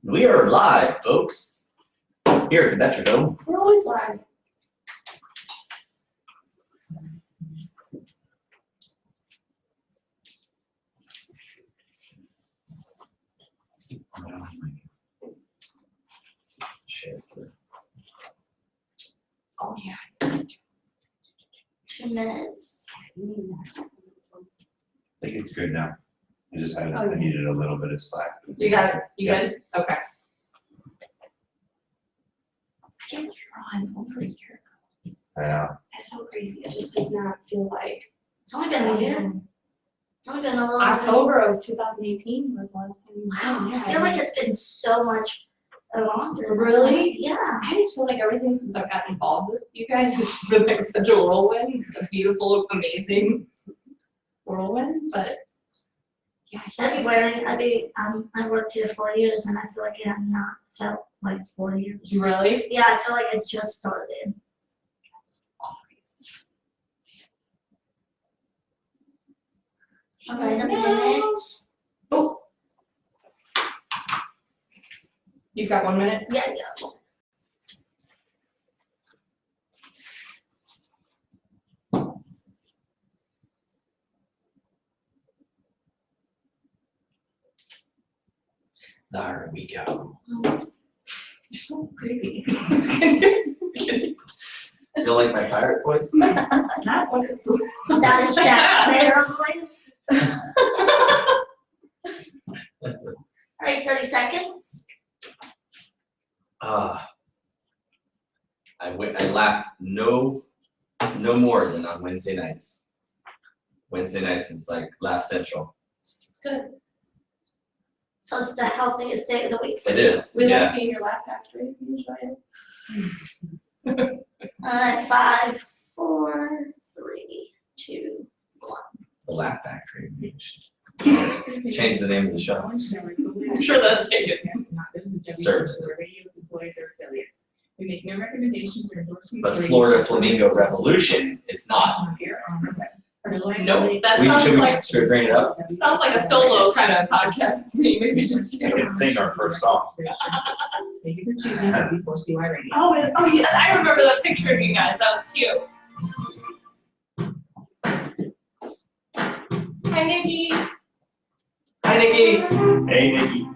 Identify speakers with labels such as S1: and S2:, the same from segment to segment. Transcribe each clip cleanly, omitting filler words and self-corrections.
S1: We are live, folks, here at the Metrodome.
S2: We're always live.
S3: Oh yeah. 2 minutes.
S4: I think it's good now. I just had, I needed a little bit of slack.
S2: You got it? You
S4: Yeah.
S2: good? Okay.
S3: I can't believe you're on over a year ago.
S4: I know.
S2: That's so crazy. It just does not feel like.
S3: It's only been a year. It's only been a little.
S2: October of 2018 was the last time.
S3: Wow, I feel like it's been so much longer.
S2: Really?
S3: Yeah.
S2: I just feel like everything since I've gotten involved with you guys has just been like such a whirlwind, a beautiful, amazing whirlwind. But yeah, I feel like
S3: February, I worked here 4 years and I feel like it has not felt like 4 years.
S2: really.
S3: Yeah, I feel like I just started. All right, a minute.
S2: Oh. You've got 1 minute.
S3: Yeah, yeah.
S1: There we go.
S2: You're so creepy.
S1: You don't like my pirate voice?
S2: Not when it's.
S3: That is Jack's favorite voice. All right, 30 seconds.
S1: I laughed no more than on Wednesday nights. Wednesday nights is like Laugh Central.
S2: It's good.
S3: So it's the healthiest day of the week.
S1: It is,
S2: We
S1: yeah.
S2: like being your laugh factory. You enjoy it.
S3: All right, 5, 4, 3, 2, 1.
S1: The Laugh Factory. Change the name of the show.
S2: I'm sure that's taken.
S1: Services.
S5: Radio's employees or affiliates. We make no recommendations or endorsements.
S1: But Florida Flamingo Revolution is not.
S2: Nope, that
S1: Should we bring it up?
S2: sounds like a solo kind of podcast to me. Maybe just.
S4: We can sing our first song.
S5: Thank you for choosing Z4CY Radio.
S2: Oh yeah, I remember that picture of you guys. That was cute. Hi, Nikki.
S1: Hi, Nikki.
S4: Hey, Nikki.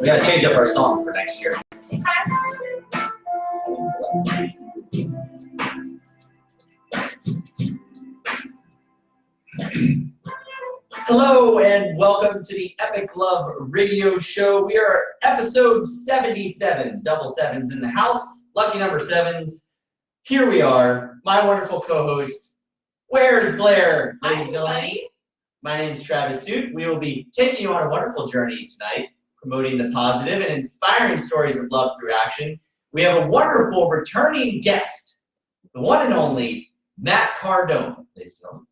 S1: We gotta change up our song for next year. Hello and welcome to the Epic Love Radio Show. We are episode 77, double sevens in the house, lucky number sevens. Here we are, my wonderful co-host. Where's Blair?
S2: Hi,
S1: Ladies and gentlemen.
S2: everybody.
S1: My name is Travis Suit. We will be taking you on a wonderful journey tonight, promoting the positive and inspiring stories of love through action. We have a wonderful returning guest, the one and only Matt Cardone. Ladies and gentlemen.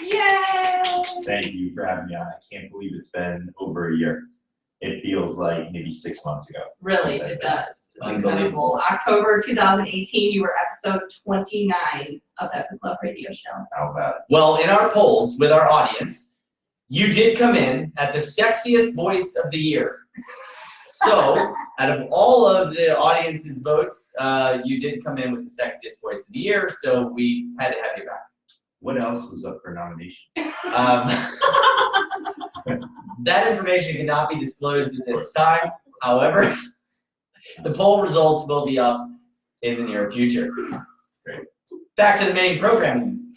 S2: Yay!
S4: Thank you for having me on. I can't believe it's been over a year. It feels like maybe 6 months ago.
S2: Really,
S4: since I've
S2: it
S4: been-
S2: does. It's
S1: Unbelievable.
S2: incredible. October 2018, you were episode 29 of Epic Love Radio Show.
S4: How about it?
S1: Well, in our polls with our audience, you did come in at the sexiest voice of the year. So, out of all of the audience's votes, you did come in with the sexiest voice of the year, so we had to have you back.
S4: What else was up for nomination?
S1: That information cannot be disclosed at this time. However, the poll results will be up in the near future.
S4: Great.
S1: Back to the main programming.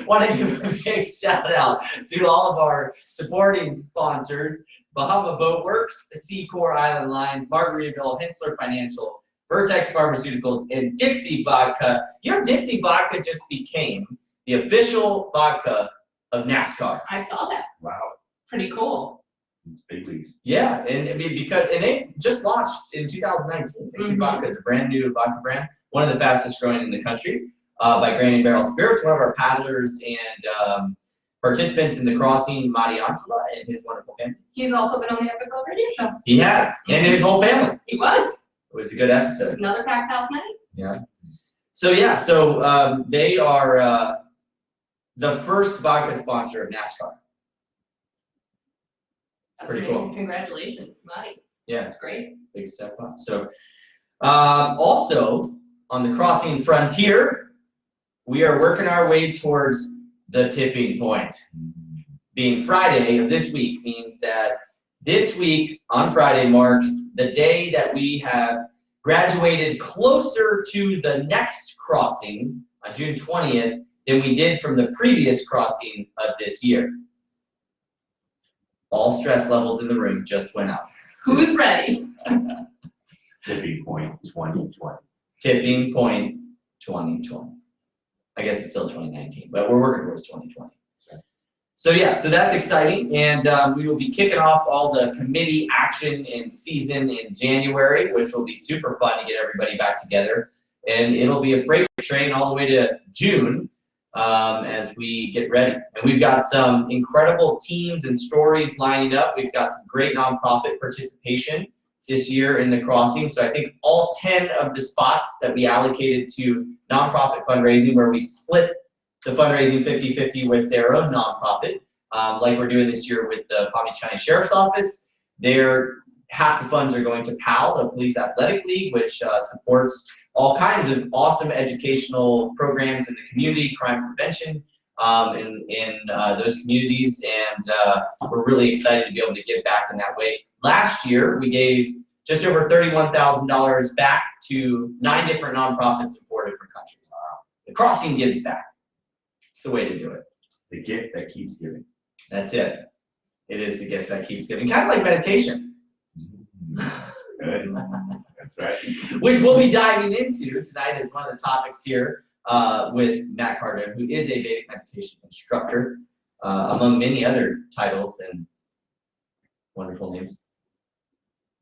S1: Want to give a big shout out to all of our supporting sponsors: Bahama Boat Works, Seacore Island Lines, Margaritaville, Hensler Financial, Vertex Pharmaceuticals, and Dixie Vodka. Your Dixie Vodka just became the official vodka of NASCAR.
S2: I saw that.
S4: Wow,
S2: Pretty cool.
S4: it's big leagues.
S1: Yeah, and I mean and they just launched in 2019. Dixie
S2: Mhm.
S1: Vodka is a brand new vodka brand, one of the fastest growing in the country, by Granny Barrel Spirits, one of our paddlers and participants in the crossing, Madi Antala and his wonderful family.
S2: He's also been on the Epic Love Radio Show.
S1: He has, and his whole family.
S2: He was.
S1: It was a good episode.
S2: Another packed house night.
S1: Yeah. So they are the first vodka sponsor of NASCAR.
S2: That's
S1: Pretty
S2: amazing.
S1: cool.
S2: Congratulations, Maddie.
S1: Yeah.
S2: That's great.
S1: Big step up. So, also on the crossing frontier, we are working our way towards the tipping point. Being Friday of this week means that this week on Friday marks the day that we have graduated closer to the next crossing on June 20th than we did from the previous crossing of this year. All stress levels in the room just went up.
S2: Who's ready?
S4: Tipping point 2020.
S1: Tipping point 2020. I guess it's still 2019, but we're working towards 2020. So that's exciting, and we will be kicking off all the committee action and season in January, which will be super fun to get everybody back together. And it'll be a freight train all the way to June as we get ready. And we've got some incredible teams and stories lining up. We've got some great nonprofit participation this year in the crossing. So I think all 10 of the spots that we allocated to nonprofit fundraising, where we split the fundraising 50-50 with their own nonprofit, like we're doing this year with the Palm Beach County Sheriff's Office. Half the funds are going to PAL, the Police Athletic League, which supports all kinds of awesome educational programs in the community, crime prevention in those communities, and we're really excited to be able to give back in that way. Last year, we gave just over $31,000 back to 9 different nonprofits in 4 different countries. The crossing gives back. It's the way to do it.
S4: The gift that keeps giving.
S1: That's it. It is the gift that keeps giving. Kind of like meditation.
S4: Good. That's right.
S1: Which we'll be diving into tonight as one of the topics here with Matt Cardone, who is a Vedic meditation instructor, among many other titles and wonderful names,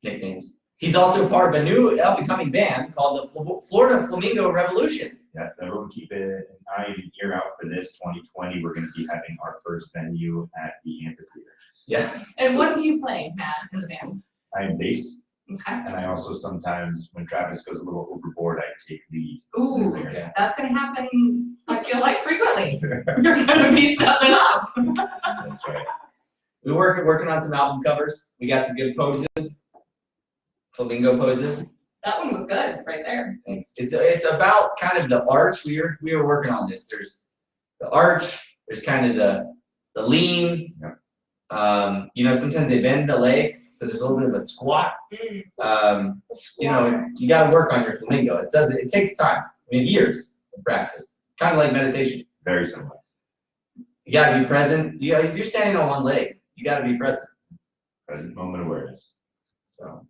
S1: nicknames. He's also part of a new up-and-coming band called the Florida Flamingo Revolution.
S4: Yes, everyone keep an eye and ear out for this 2020. We're going to be having our first venue at the amphitheater.
S1: Yeah.
S2: And what do you play, Matt, in the band?
S4: I am bass,
S2: Okay.
S4: and I also sometimes, when Travis goes a little overboard, I take lead.
S2: Ooh,
S4: as a singer.
S1: Yeah.
S2: that's gonna happen, I feel like, frequently. You're gonna be stepping up.
S4: That's right.
S1: We're working on some album covers. We got some good poses, flamingo poses.
S2: That one was good, right there.
S1: Thanks. It's about kind of the arch. We were working on this. There's the arch. There's kind of the lean.
S4: Yep.
S1: Sometimes they bend the leg, so there's a little bit of a squat.
S2: Mm.
S1: You got to work on your flamingo. It takes time. I mean, years of practice. Kind of like meditation.
S4: Very similar.
S1: You got to be present. You're standing on one leg. You got to be present.
S4: Present moment awareness.
S1: So.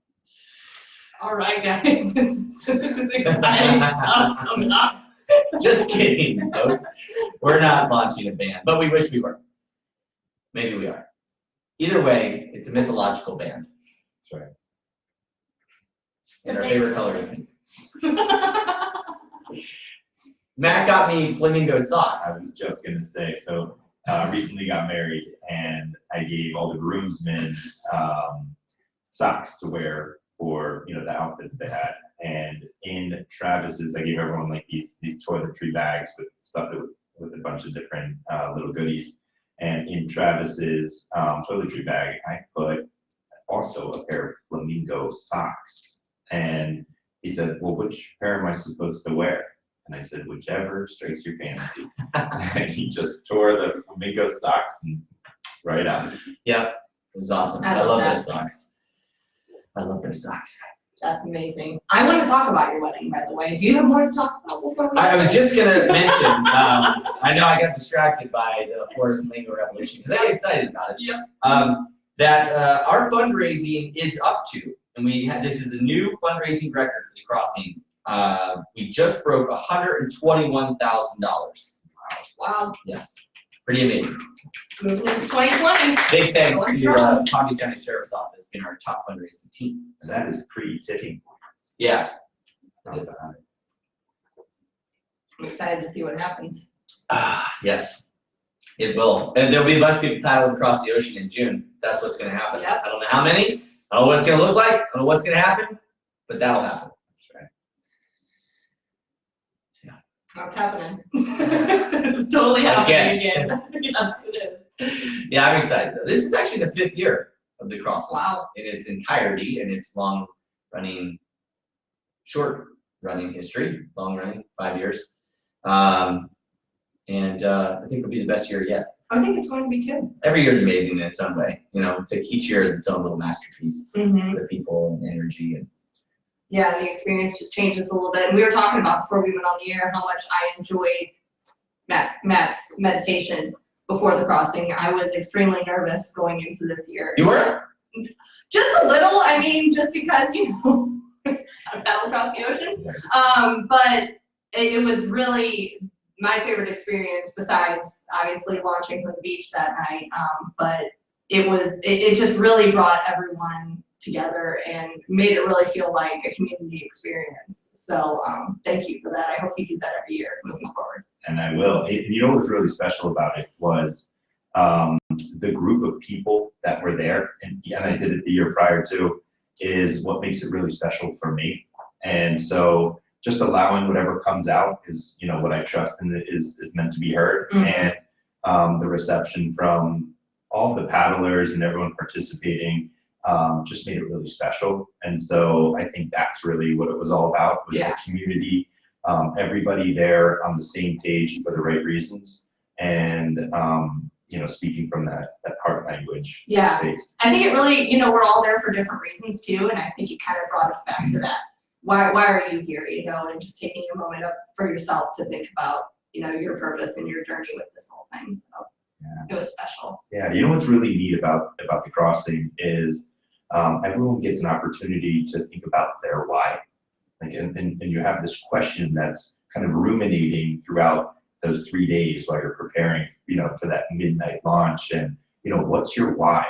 S2: All right, guys, this is exciting stuff coming up.
S1: Just kidding, folks. We're not launching a band, but we wish we were. Maybe we are. Either way, it's a mythological band.
S4: That's right.
S1: And our favorite color is pink. Matt got me flamingo socks.
S4: I was just going to say, so recently got married, and I gave all the groomsmen socks to wear for the outfits they had. And in Travis's, I gave everyone like these toiletry bags with stuff with a bunch of different little goodies. And in Travis's toiletry bag, I put also a pair of flamingo socks. And he said, "Well, which pair am I supposed to wear?" And I said, "Whichever strikes your fancy." And he just tore the flamingo socks and right out.
S1: Yep, it was awesome.
S2: I
S1: I love
S2: love
S1: those socks. I love those socks.
S2: That's amazing. I want to talk about your wedding, by the way. Do you have more to talk about before we?
S1: I was just gonna mention. I know I got distracted by the Florida Flamingo Revolution because I get excited about it.
S2: Yeah.
S1: That our fundraising is up to, and this is a new fundraising record for the crossing. We just broke $121,000.
S2: Wow.
S1: Yes, pretty amazing.
S2: Moving into 2020.
S1: Big thanks
S2: Going
S1: to
S2: strong.
S1: Palm Beach County Sheriff's Office being our top fundraising team.
S4: So that is pre-tipping.
S1: Yeah.
S4: Not
S1: It is.
S2: I'm excited to see what happens.
S1: Yes. It will, and there'll be a bunch of people paddling across the ocean in June. That's what's gonna happen.
S2: Yep.
S1: I don't know how many, I don't know what it's gonna look like, I don't know what's gonna happen, but that'll happen.
S2: That's happening. It's totally happening again. Yes, it is.
S1: Yeah, I'm excited though. This is actually the 5th year of the crossing
S2: Wow.
S1: in its entirety and its short running history, long running, 5 years. And I think it'll be the best year yet.
S2: I think it's going to be too.
S1: Every year is amazing in its own way. You know, each year is its own little masterpiece
S2: Mm-hmm.
S1: for people and energy and
S2: Yeah, the experience just changes a little bit. And we were talking about before we went on the air how much I enjoyed Matt's meditation before the crossing. I was extremely nervous going into this year.
S1: You were?
S2: Just a little. I mean, just because I paddle across the ocean. But it was really my favorite experience besides obviously launching from the beach that night. But it just really brought everyone together and made it really feel like a community experience. So thank you for that. I hope you do that every year moving forward.
S4: And I will. You know what's really special about it was the group of people that were there, and I did it the year prior too, is what makes it really special for me. And so just allowing whatever comes out is, what I trust and is meant to be heard.
S2: Mhm.
S4: And the reception from all the paddlers and everyone participating just made it really special. And so I think that's really what it was all about, was
S2: Yeah.
S4: the community, everybody there on the same page for the right reasons, and speaking from that heart language
S2: Yeah.
S4: space.
S2: I think it really, we're all there for different reasons too, and I think it kind of brought us back to that. Why are you here, and just taking a moment up for yourself to think about, your purpose and your journey with this whole thing. So
S4: Yeah.
S2: it was special.
S4: Yeah, what's really neat about the crossing is everyone gets an opportunity to think about their why. And you have this question that's kind of ruminating throughout those 3 days while you're preparing, for that midnight launch. And, what's your why?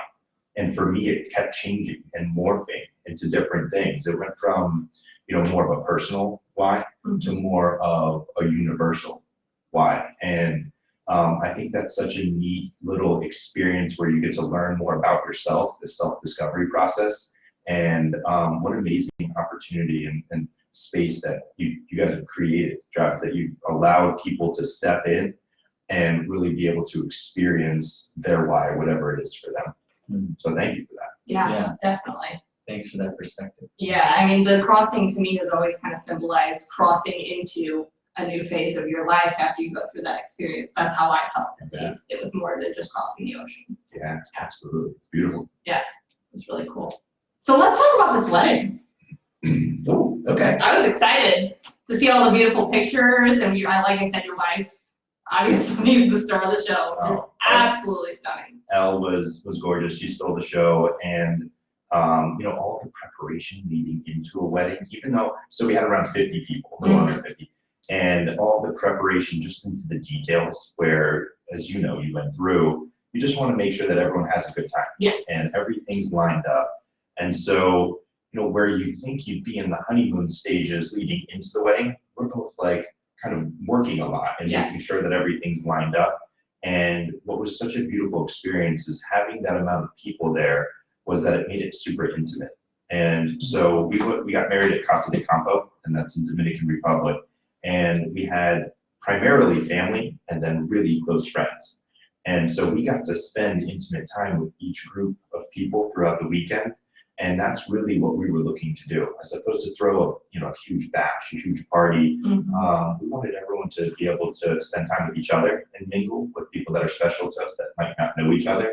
S4: And for me, it kept changing and morphing into different things. It went from, more of a personal why to more of a universal why. And I think that's such a neat little experience where you get to learn more about yourself, the self-discovery process, and what an amazing opportunity and space that you guys have created, Travis, that you've allowed people to step in and really be able to experience their why, whatever it is for them. So thank you for that.
S2: Yeah, definitely.
S1: thanks for that perspective.
S2: Yeah, I mean, the crossing to me has always kind of symbolized crossing into a new phase of your life after you go through that experience. That's how I felt at least. It was more than just crossing the ocean.
S4: Yeah, absolutely. It's beautiful.
S2: It was really cool. So let's talk about this wedding.
S1: Oh, okay.
S2: I was excited to see all the beautiful pictures, and like I said, your wife, obviously the star of the show, is absolutely stunning.
S4: Elle was gorgeous. She stole the show, and all the preparation leading into a wedding, so we had around 50 people, a little under 50, and all the preparation just into the details where, as you went through, you just want to make sure that everyone has a good time.
S2: Yes.
S4: And everything's lined up. And so, where you think you'd be in the honeymoon stages leading into the wedding, we're both like kind of working a lot and
S2: Yes.
S4: making sure that everything's lined up. And what was such a beautiful experience is having that amount of people there was that it made it super intimate. And so we got married at Casa de Campo, and that's in Dominican Republic. And we had primarily family and then really close friends. And so we got to spend intimate time with each group of people throughout the weekend. And that's really what we were looking to do, as opposed to throw a huge bash, a huge party.
S2: Mhm.
S4: We wanted everyone to be able to spend time with each other and mingle with people that are special to us that might not know each other.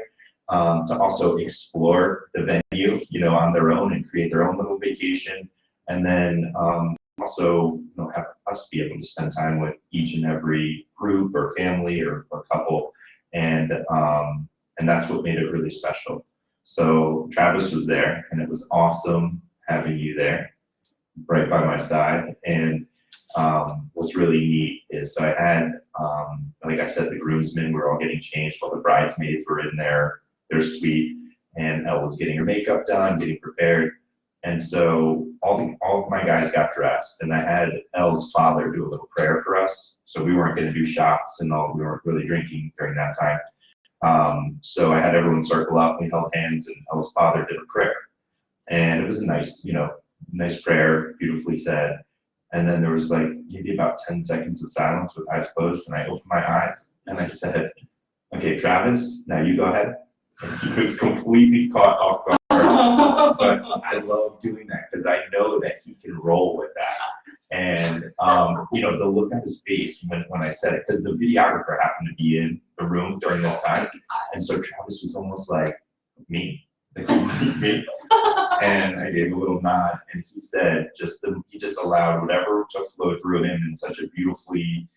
S4: To also explore the venue, on their own and create their own little vacation. And then also, have us be able to spend time with each and every group or family or couple. And that's what made it really special. So Travis was there, and it was awesome having you there right by my side. And what's really neat is, so I had, like I said, the groomsmen were all getting changed while the bridesmaids were in their suite, and Elle was getting her makeup done, getting prepared. And so all of my guys got dressed, and I had Elle's father do a little prayer for us. So we weren't going to do shots and all. We weren't really drinking during that time. So I had everyone circle up. We held hands, and Elle's father did a prayer, and it was a nice, nice prayer, beautifully said. And then there was like maybe about 10 seconds of silence with eyes closed, and I opened my eyes and I said, "Okay, Travis, now you go ahead." And he was completely caught off guard. But I love doing that because I know that he can roll with that. And the look on his face when I said it, because the videographer happened to be in the room during this time, and so Travis was almost like me, me. And I gave a little nod, and he said he just allowed whatever to flow through him in such a beautifully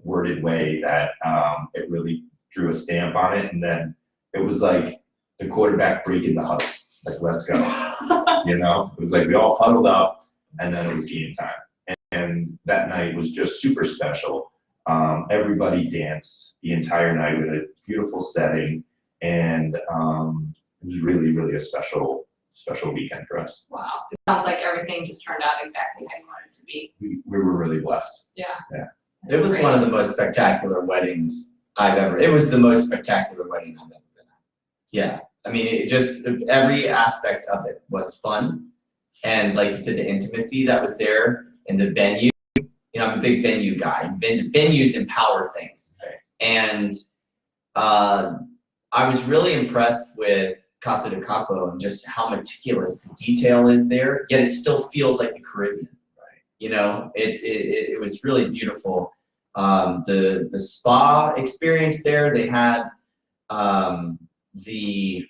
S4: worded way that it really drew a stamp on it. And then it was like the quarterback breaking the huddle, like, let's go. It was like we all huddled up, and then it was game time. And that night was just super special. Everybody danced the entire night with a beautiful setting, and it was really, really a special weekend for us.
S2: Wow, it sounds like everything just turned out exactly how you wanted it to be.
S4: We were really blessed.
S2: Yeah.
S1: It was
S2: Great.
S1: one of the most spectacular weddings it was the most spectacular wedding I've ever been at. Yeah, I mean, it just, every aspect of it was fun. And like you said, the intimacy that was there in the venue, I'm a big venue guy. Venues empower things.
S4: Right.
S1: And I was really impressed with Casa de Campo and just how meticulous the detail is there, yet it still feels like the Caribbean. Right. It was really beautiful. The spa experience there, they had the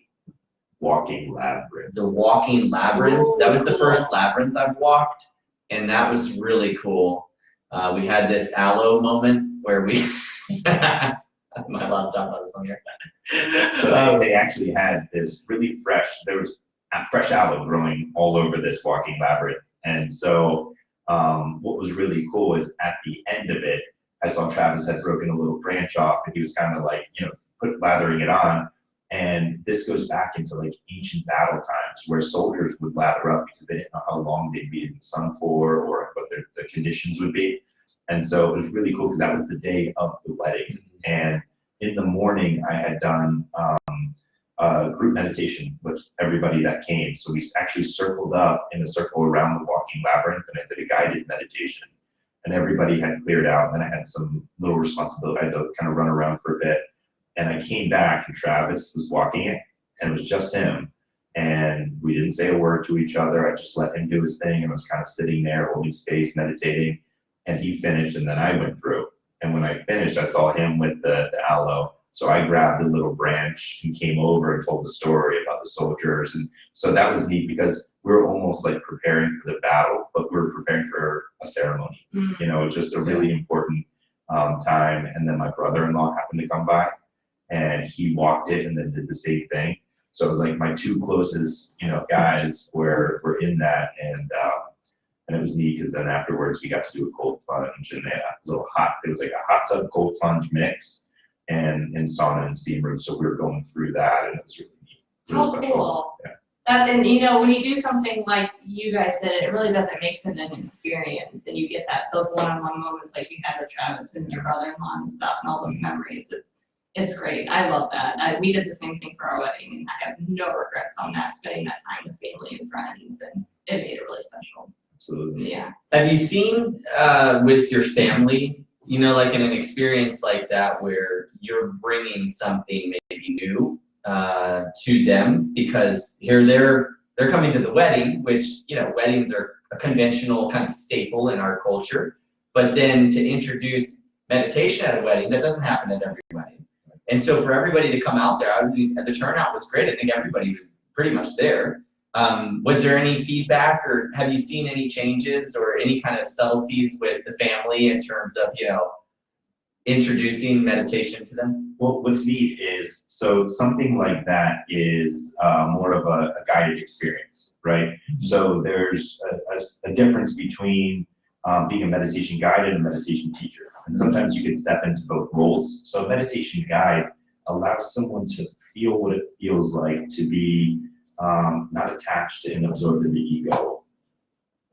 S4: Walking labyrinth.
S2: Ooh,
S1: That was the
S2: cool.
S1: first labyrinth I've walked, and that was really cool. We had this aloe moment where we am I allowed to talk about this on here?
S4: So they actually had this really there was fresh aloe growing all over this walking labyrinth. And so what was really cool is at the end of it, I saw Travis had broken a little branch off, and he was kind of like, lathering it on. And this goes back into like ancient battle times where soldiers would lather up because they didn't know how long they'd be in the sun for or what the conditions would be. And so it was really cool because that was the day of the wedding. And in the morning, I had done a group meditation with everybody that came. So we actually circled up in a circle around the walking labyrinth, and I did a guided meditation. And everybody had cleared out, and then I had some little responsibility. I had to kind of run around for a bit. And I came back, and Travis was walking it, and it was just him. And we didn't say a word to each other. I just let him do his thing and was kind of sitting there holding space, meditating. And he finished, and then I went through. And when I finished, I saw him with the aloe. So I grabbed the little branch and came over and told the story about the soldiers. And so that was neat because we were almost like preparing for the battle, but we were preparing for a ceremony. Just a really important time. And then my brother-in-law happened to come by, and he walked it and then did the same thing. So it was like my two closest, guys were in that, and it was neat because then afterwards we got to do a cold plunge, and they had it was like a hot tub cold plunge mix, and sauna and steam room. So we were going through that, and it was really neat. Really
S2: How
S4: special.
S2: cool.
S4: Yeah.
S2: And when you do something like you guys did, it really does, it makes it an experience, and you get those one-on-one moments like you had with Travis and your brother-in-law and stuff, and all those memories. It's great. I love that. We did the same thing for our wedding, and I have no regrets on that, spending that time with family and friends, and it made it really special.
S4: Absolutely.
S2: Yeah.
S1: Have you seen with your family, like in an experience like that where you're bringing something maybe new to them, because here they're coming to the wedding, which weddings are a conventional kind of staple in our culture, but then to introduce meditation at a wedding, that doesn't happen at every wedding. And so for everybody to come out there, the turnout was great. I think everybody was pretty much there. Was there any feedback, or have you seen any changes or any kind of subtleties with the family in terms of, introducing meditation to them?
S4: Well, what's neat is, so something like that is more of a guided experience, right? So there's a difference between being a meditation guide and a meditation teacher. And sometimes you can step into both roles. So a meditation guide allows someone to feel what it feels like to be not attached and absorbed in the ego,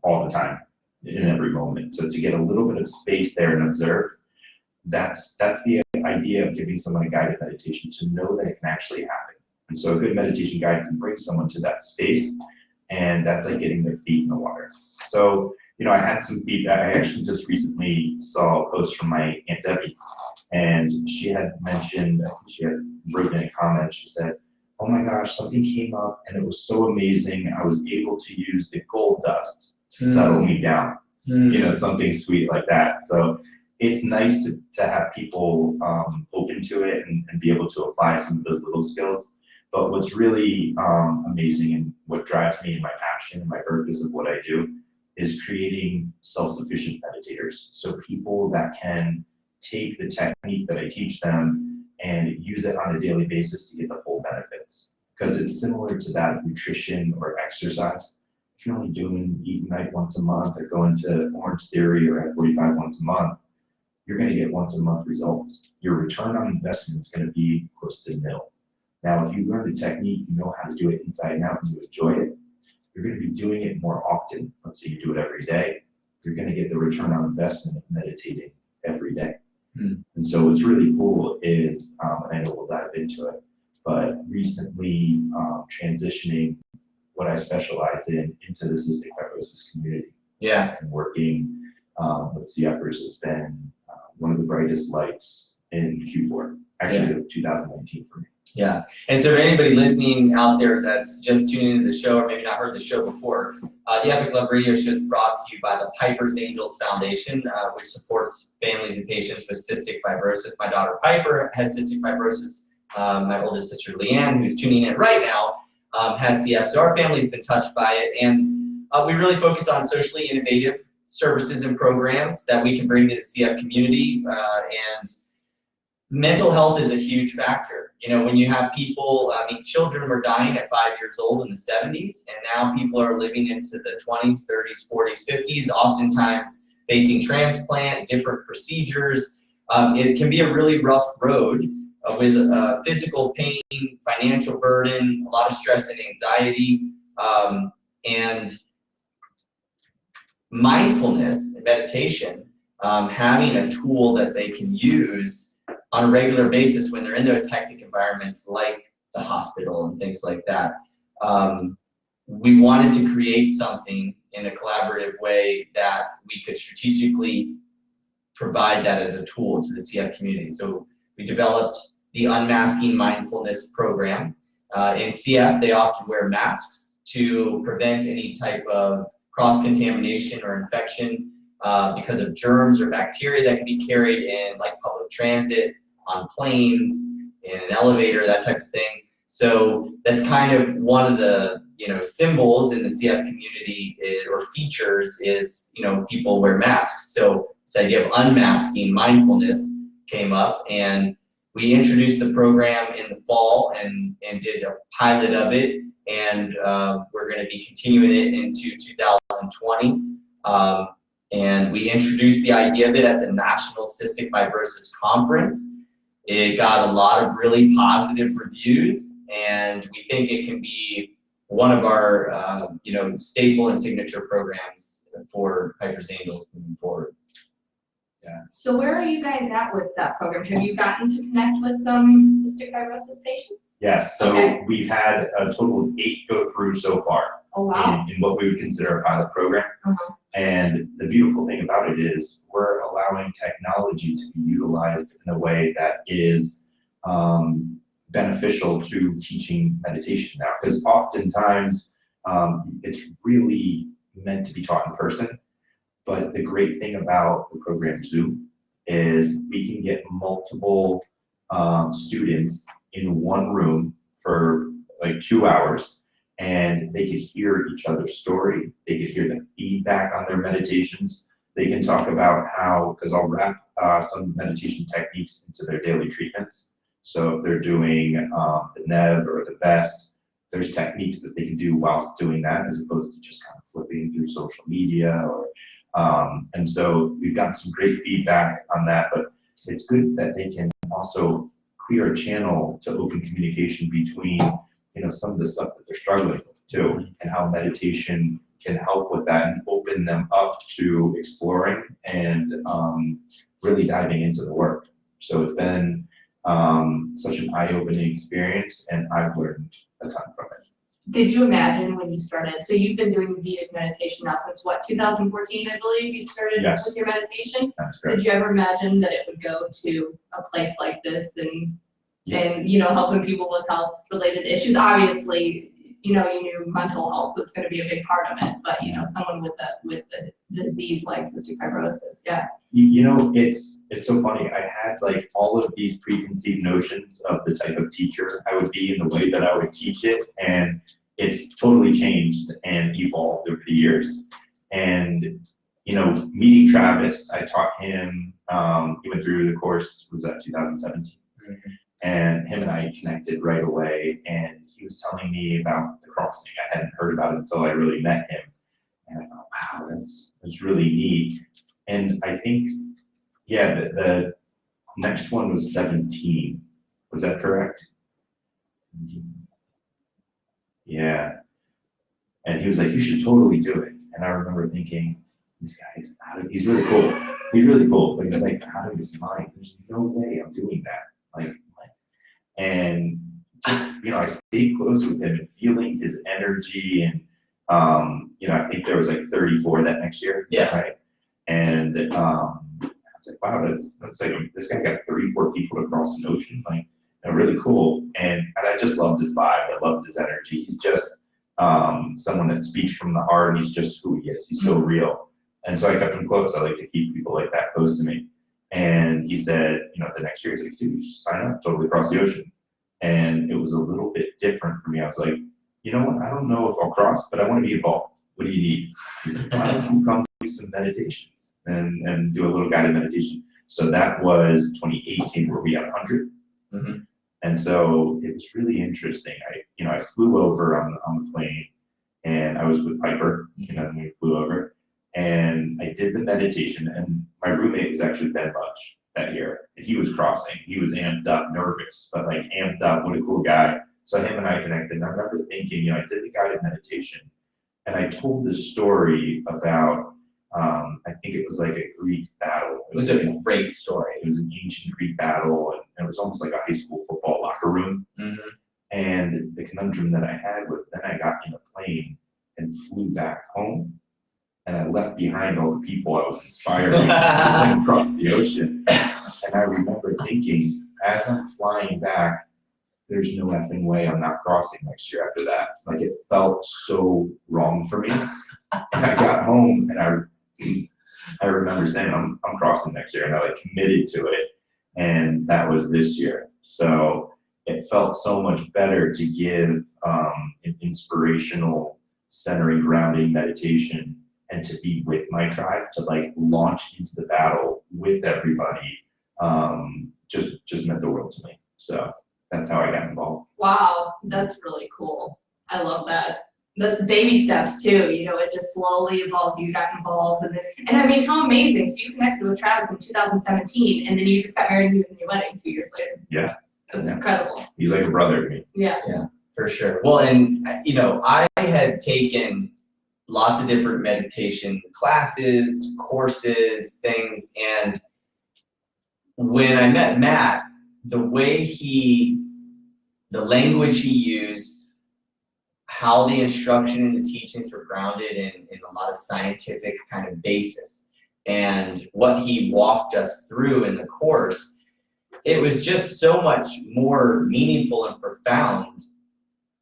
S4: all the time, in every moment. So to get a little bit of space there and observe, that's the idea of giving someone a guided meditation, to know that it can actually happen. And so a good meditation guide can bring someone to that space, and that's like getting their feet in the water. So, I had some feedback. I actually just recently saw a post from my Aunt Debbie, and she had mentioned, I think she had written in a comment, she said, "Oh my gosh, something came up and it was so amazing. I was able to use the gold dust to settle me down." Something sweet like that. So it's nice to have people open to it and be able to apply some of those little skills. But what's really amazing, and what drives me, and my passion and my purpose of what I do, is creating self-sufficient meditators. So people that can take the technique that I teach them and use it on a daily basis to get the full benefits. Because it's similar to that of nutrition or exercise. If you're only doing Eat Night once a month, or going to Orange Theory or F45 once a month, you're going to get once a month results. Your return on investment is going to be close to nil. Now, if you learn the technique, you know how to do it inside and out, and you enjoy it, you're going to be doing it more often. Let's say you do it every day. You're going to get the return on investment of meditating every day. And so what's really cool is, and I know we'll dive into it, but recently transitioning what I specialize in into the cystic fibrosis community.
S1: Yeah.
S4: And working with CFers has been one of the brightest lights in Q4, actually of 2019 for me.
S1: Yeah. And so for anybody listening out there that's just tuning into the show, or maybe not heard the show before, the Epic Love Radio Show is brought to you by the Piper's Angels Foundation, which supports families and patients with cystic fibrosis. My daughter Piper has cystic fibrosis. My oldest sister Leanne, who's tuning in right now, has CF. So our family's been touched by it. And we really focus on socially innovative services and programs that we can bring to the CF community. And mental health is a huge factor. When you have people, children were dying at 5 years old in the 70s, and now people are living into the 20s, 30s, 40s, 50s, oftentimes facing transplant, different procedures. It can be a really rough road with physical pain, financial burden, a lot of stress and anxiety, and mindfulness and meditation, having a tool that they can use on a regular basis when they're in those hectic environments like the hospital and things like that. We wanted to create something in a collaborative way that we could strategically provide that as a tool to the CF community. So we developed the Unmasking Mindfulness program. In CF, they often wear masks to prevent any type of cross-contamination or infection because of germs or bacteria that can be carried in like public transit, on planes, in an elevator, that type of thing. So that's kind of one of the symbols in the CF community or features is people wear masks. So this idea of unmasking mindfulness came up, and we introduced the program in the fall and did a pilot of it, and we're going to be continuing it into 2020. And we introduced the idea of it at the National Cystic Fibrosis Conference. It got a lot of really positive reviews, and we think it can be one of our staple and signature programs for Piper's Angels moving forward.
S4: Yeah.
S2: So where are you guys at with that program? Have you gotten to connect with some cystic fibrosis patients?
S4: Yes, so
S2: Okay.
S4: we've had a total of 8 go through so far
S2: Oh, wow.
S4: in what we would consider a pilot program.
S2: Uh-huh.
S4: And the beautiful thing about it is we're allowing technology to be utilized in a way that is beneficial to teaching meditation now. Because oftentimes it's really meant to be taught in person. But the great thing about the program Zoom is we can get multiple students in one room for like 2 hours, and they could hear each other's story. They could hear the feedback on their meditations. They can talk about how, because I'll wrap some meditation techniques into their daily treatments. So if they're doing the NEV or the VEST, there's techniques that they can do whilst doing that, as opposed to just kind of flipping through social media. And so we've gotten some great feedback on that, but it's good that they can also clear a channel to open communication between some of the stuff that they're struggling with. too, and how meditation can help with that and open them up to exploring and really diving into the work. So it's been such an eye-opening experience, and I've learned a ton from it.
S2: Did you imagine when you started, so you've been doing Vedic meditation now since what, 2014, I believe you started
S4: Yes.
S2: with your meditation?
S4: That's great.
S2: Did you ever imagine that it would go to a place like this and,
S4: Yeah.
S2: and, you know, helping people with health-related issues? Obviously, you know, you knew mental health was gonna be a big part of it, but, you know, someone with the disease like cystic fibrosis, yeah.
S4: You know, it's so funny. I had like all of these preconceived notions of the type of teacher I would be and the way that I would teach it, and it's totally changed and evolved over the years. And you know, meeting Travis, I taught him. He went through the course. Was that 2017?
S1: Mhm.
S4: And him and I connected right away. And he was telling me about the crossing. I hadn't heard about it until I really met him. And I thought, wow, that's really neat. And I think, yeah, the next one was 17. Was that correct? 17. Yeah. And he was like, you should totally do it. And I remember thinking, this guy is he's really cool. He's really cool. But he's like, out of his mind. There's no way I'm doing that. Like, what? And just, you know, I stayed close with him and feeling his energy. And, you know, I think there was like 34 that next year.
S1: Yeah.
S4: Right. And I was like, wow, that's like, this guy got 34 people to cross an ocean. Like, really cool. And I just loved his vibe. I loved his energy. He's just someone that speaks from the heart, and he's just who he is. He's so real. And so I kept him close. I like to keep people like that close to me. And he said, you know, the next year, he's like, dude, you should sign up, totally cross the ocean. And it was a little bit different for me. I was like, you know what? I don't know if I'll cross, but I want to be involved. What do you need? He's like, why don't you come do some meditations and do a little guided meditation? So that was 2018, where we had 100.
S1: Mm-hmm.
S4: And so it was really interesting. I flew over on the plane, and I was with Piper, you know, and we flew over, and I did the meditation, and my roommate was actually Ben Bunch that year, and he was crossing. He was amped up, nervous, but like amped up. What a cool guy. So him and I connected, and I remember thinking, you know, I did the guided meditation, and I told this story about, I think it was like a Greek battle.
S1: It was a great story.
S4: It was an ancient Greek battle, and it was almost like a high school football locker room.
S1: Mm-hmm.
S4: And the conundrum that I had was, then I got in a plane and flew back home, and I left behind all the people I was inspiring to come across the ocean. And I remember thinking, as I'm flying back, there's no effing way I'm not crossing next year after that. Like, it felt so wrong for me. And I got home, and I remember saying, I'm crossing next year, and I like committed to it. And that was this year. So it felt so much better to give an inspirational, centering, grounding meditation, and to be with my tribe, to like launch into the battle with everybody, just meant the world to me. So that's how I got involved.
S2: Wow, that's really cool. I love that. The baby steps too, you know, it just slowly evolved, you got involved, and I mean, how amazing. So you connected with Travis in 2017, and then you just got married and he was in your wedding 2 years later.
S4: Yeah.
S2: That's
S4: Yeah.
S2: incredible.
S4: He's like a brother to me.
S2: Yeah.
S1: For sure. Well, and you know, I had taken lots of different meditation classes, courses, things, and when I met Matt, the language he used, how the instruction and the teachings were grounded in a lot of scientific kind of basis, and what he walked us through in the course, it was just so much more meaningful and profound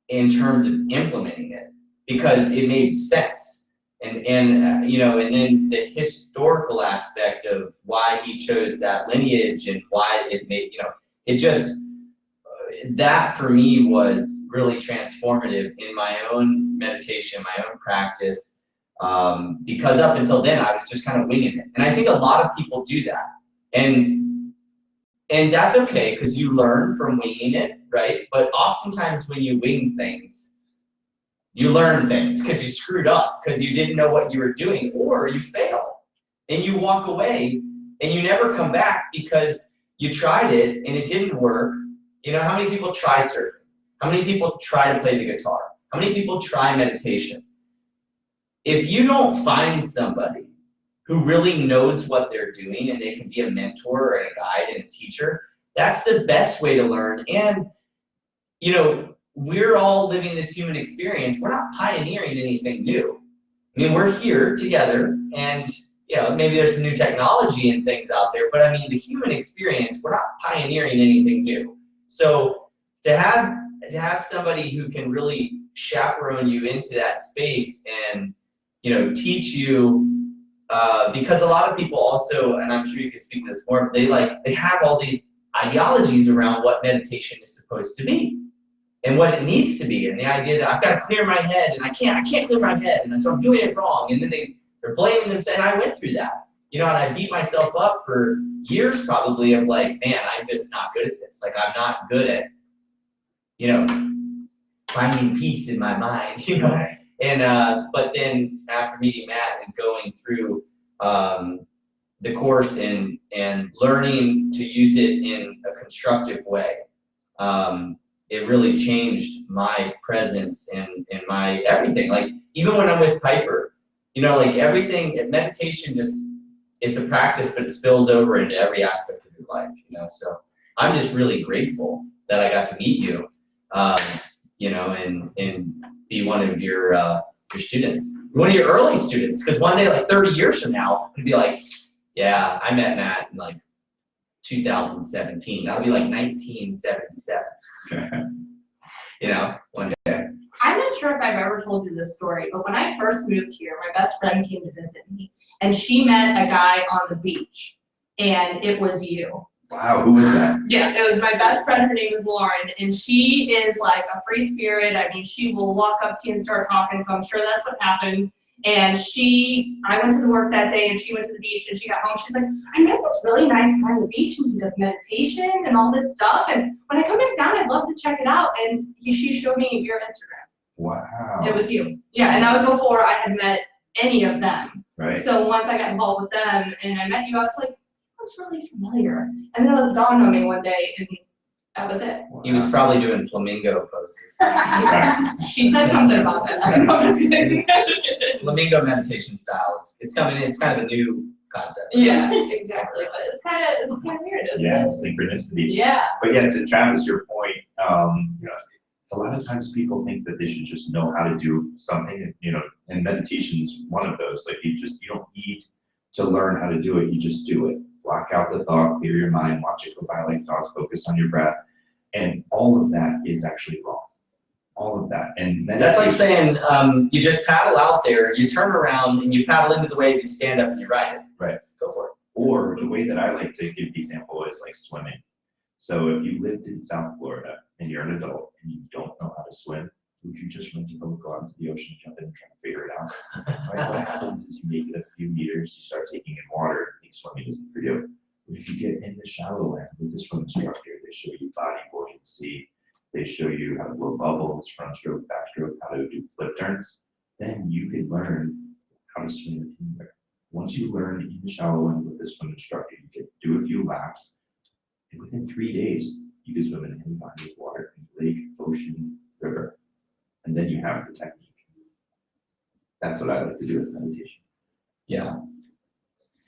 S1: in terms of implementing it, because it made sense. And you know, and then the historical aspect of why he chose that lineage and why it made, you know, it just, that for me was really transformative in my own meditation, my own practice, because up until then I was just kind of winging it. And I think a lot of people do that. And that's okay, because you learn from winging it, right? But oftentimes when you wing things, you learn things because you screwed up, because you didn't know what you were doing, or you fail and you walk away and you never come back because you tried it and it didn't work. You know, how many people try surfing? How many people try to play the guitar? How many people try meditation? If you don't find somebody who really knows what they're doing and they can be a mentor or a guide and a teacher, that's the best way to learn. And, you know, we're all living this human experience. We're not pioneering anything new. I mean, we're here together and, you know, maybe there's some new technology and things out there, but I mean, the human experience, we're not pioneering anything new. So to have somebody who can really chaperone you into that space and, you know, teach you, because a lot of people also, and I'm sure you can speak to this more, they have all these ideologies around what meditation is supposed to be and what it needs to be, and the idea that I've got to clear my head and I can't clear my head, and so I'm doing it wrong, and then they're blaming themselves. And I went through that, you know, and I beat myself up for years probably of like, man, I'm just not good at this. Like, I'm not good at, you know, finding peace in my mind, you know. And but then after meeting Matt and going through the course and learning to use it in a constructive way, it really changed my presence and my everything. Like, even when I'm with Piper, you know, like everything, meditation it's a practice, but it spills over into every aspect of your life, you know. So I'm just really grateful that I got to meet you, you know, and be one of your students, one of your early students, because one day, like 30 years from now, I'm gonna be like, yeah, I met Matt in like 2017. That'll be like 1977. You know, one day.
S2: I'm not sure if I've ever told you this story, but when I first moved here, my best friend came to visit me, and she met a guy on the beach, and it was you.
S4: Wow, who was that?
S2: Yeah, it was my best friend. Her name is Lauren, and she is like a free spirit. I mean, she will walk up to you and start talking, so I'm sure that's what happened. And I went to the work that day, and she went to the beach, and she got home. She's like, I met this really nice guy on the beach, and he does meditation and all this stuff. And when I come back down, I'd love to check it out. And she showed me your Instagram.
S4: Wow.
S2: It was you. Yeah, and that was before I had met any of them.
S4: Right.
S2: So once I got involved with them and I met you, I was like, looks really familiar. And then it dawned on me one day, and that was it.
S1: He was probably doing flamingo poses.
S2: She said something about that. I was kidding.
S1: Flamingo meditation style. It's coming in. It's kind of a new concept.
S2: Yeah, exactly. But it's kind of weird, isn't
S4: Yeah,
S2: it?
S4: synchronicity.
S2: Yeah.
S4: But yeah, to Travis, your point, you know, a lot of times people think that they should just know how to do something, you know, and meditation's one of those. Like, you don't need to learn how to do it, you just do it. Block out the thought, clear your mind, watch it go by like thoughts, focus on your breath. And all of that is actually wrong. All of that. And
S1: That's like saying you just paddle out there, you turn around and you paddle into the wave, you stand up and you ride it.
S4: Right.
S1: Go for it.
S4: Or the way that I like to give the example is like swimming. So if you lived in South Florida and you're an adult and you don't know how to swim, would you just want to go out into the ocean, jump in and try to figure it out? Right? What happens is you make it a few meters, you start taking in water, and think swimming isn't for you. But if you get in the shallow end with the swim instructor, they show you body buoyancy, they show you how to blow bubbles, front stroke, backstroke, how to do flip turns, then you can learn how to swim in there. Once you learn in the shallow end with the swim instructor, you can do a few laps, and within 3 days, you can swim in any body of water, lake, ocean, river. And then you have the technique. That's what I like to do with meditation.
S1: Yeah.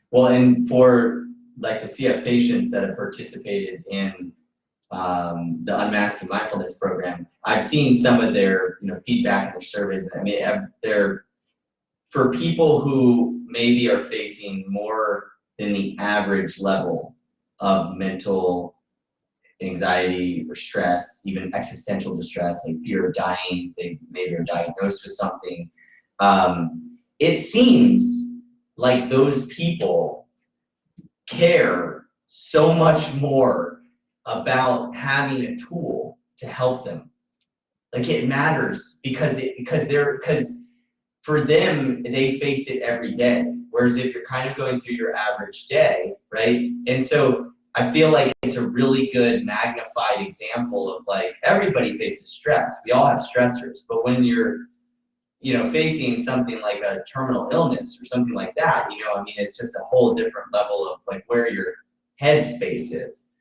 S1: Well, and for like the CF patients that have participated in the Unmasking Mindfulness program, I've seen some of their feedback and their surveys. I mean, they're for people who maybe are facing more than the average level of mental anxiety or stress, even existential distress, like fear of dying, they maybe are diagnosed with something. It seems like those people care so much more about having a tool to help them. Like, it matters because for them, they face it every day. Whereas if you're kind of going through your average day, right? And so I feel like it's a really good magnified example of, like, everybody faces stress. We all have stressors, but when you're, facing something like a terminal illness or something like that, I mean, it's just a whole different level of like where your headspace is.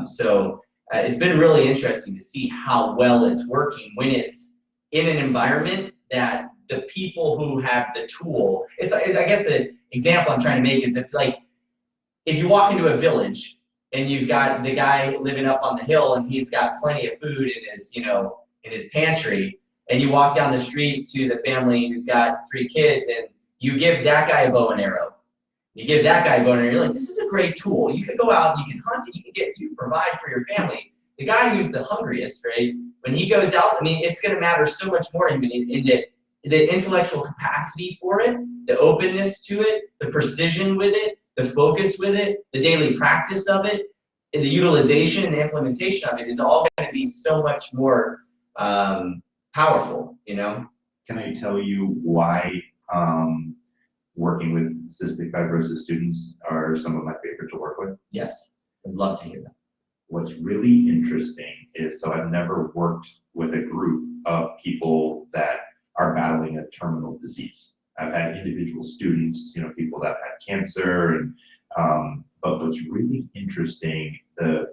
S1: So it's been really interesting to see how well it's working when it's in an environment that the people who have the tool, it's I guess the example I'm trying to make is if you walk into a village and you've got the guy living up on the hill and he's got plenty of food in his, in his pantry, and you walk down the street to the family who's got 3 kids and you give that guy a bow and arrow. You give that guy a bow and arrow, you're like, this is a great tool. You can go out, you can hunt it, you provide for your family. The guy who's the hungriest, right? When he goes out, I mean, it's gonna matter so much more in the intellectual capacity for it, the openness to it, the precision with it, the focus with it, the daily practice of it, and the utilization and the implementation of it is all gonna be so much more powerful,
S4: Can I tell you why working with cystic fibrosis students are some of my favorite to work with?
S1: Yes, I'd love to hear that.
S4: What's really interesting is, so I've never worked with a group of people that are battling a terminal disease. I've had individual students, people that had cancer, and but what's really interesting, the